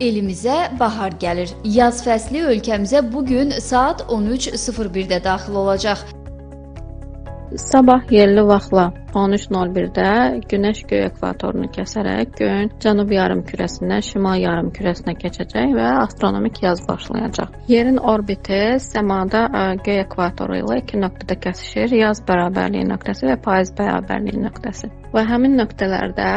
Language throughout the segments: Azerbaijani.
Elimizə bahar gəlir. Yaz fəsli ölkəmizə bugün saat 13:01-də daxil olacaq. Sabah yerli vaxtla 13:01-də Günəş göy ekvatorunu kəsərək göyün cənub yarımkürəsindən şimal yarımkürəsinə keçəcək və astronomik yaz başlayacaq. Yerin orbiti səmada göy ekvatoru ilə iki nöqtədə kəsişir: yaz bərabərliyi nöqtəsi və payız bərabərliyi nöqtəsi. Və həmin nöqtələrdə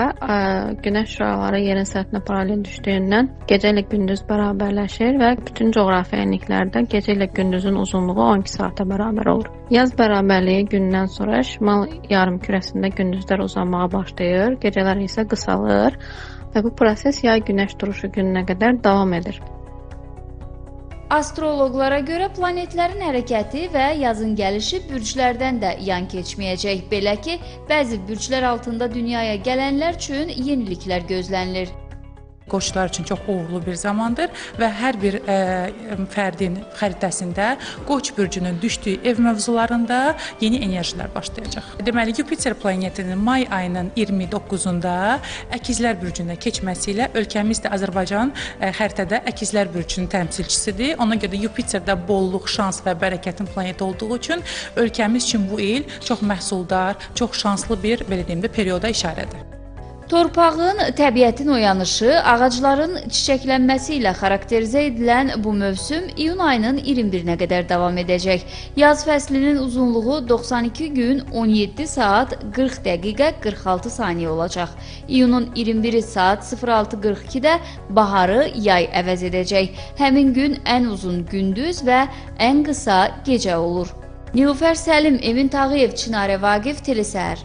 günəş şüaları yerin səthinə paralel düşdüyündən gecə ilə gündüz bərabərləşir və bütün coğrafi enliklərdə gecə ilə gündüzün uzunluğu 12 saata bərabər olur. Yaz bərabərliyi gündən sonra şimal yarımkürəsində gündüzlər uzanmağa başlayır, gecələr isə qısalır və bu proses yay günəş duruşu gününə qədər davam edir. Astroloqlara görə planetlərin hərəkəti və yazın gəlişi bürclərdən də yan keçməyəcək. Belə ki, bəzi bürclər altında dünyaya gələnlər üçün yeniliklər gözlənilir. Qoçlar üçün çox uğurlu bir zamandır və hər bir fərdin xəritəsində Qoç bürcünün düşdüyü ev mövzularında yeni enerjilər başlayacaq. Deməli, Yupiter planetinin may ayının 29-unda Əkizlər bürcünə keçməsi ilə ölkəmiz də Azərbaycan xəritədə Əkizlər bürcünün təmsilçisidir. Ona görə də Yupiterdə bolluq, şans və bərəkətin planeti olduğu üçün ölkəmiz üçün bu il çox məhsuldar, çox şanslı bir, belə deyim də, perioda işarədir. Torpağın, təbiətin oyanışı, ağacların çiçəklənməsi ilə xarakterizə edilən bu mövsüm iyun ayının 21-nə qədər davam edəcək. Yaz fəslinin uzunluğu 92 gün 17 saat 40 dəqiqə 46 saniyə olacaq. İyunun 21-i saat 06:42-də baharı yay əvəz edəcək. Həmin gün ən uzun gündüz və ən qısa gecə olur. Nilufər Səlim, Emin Tağıyev, Çinarə Vaqif, Telesəhər.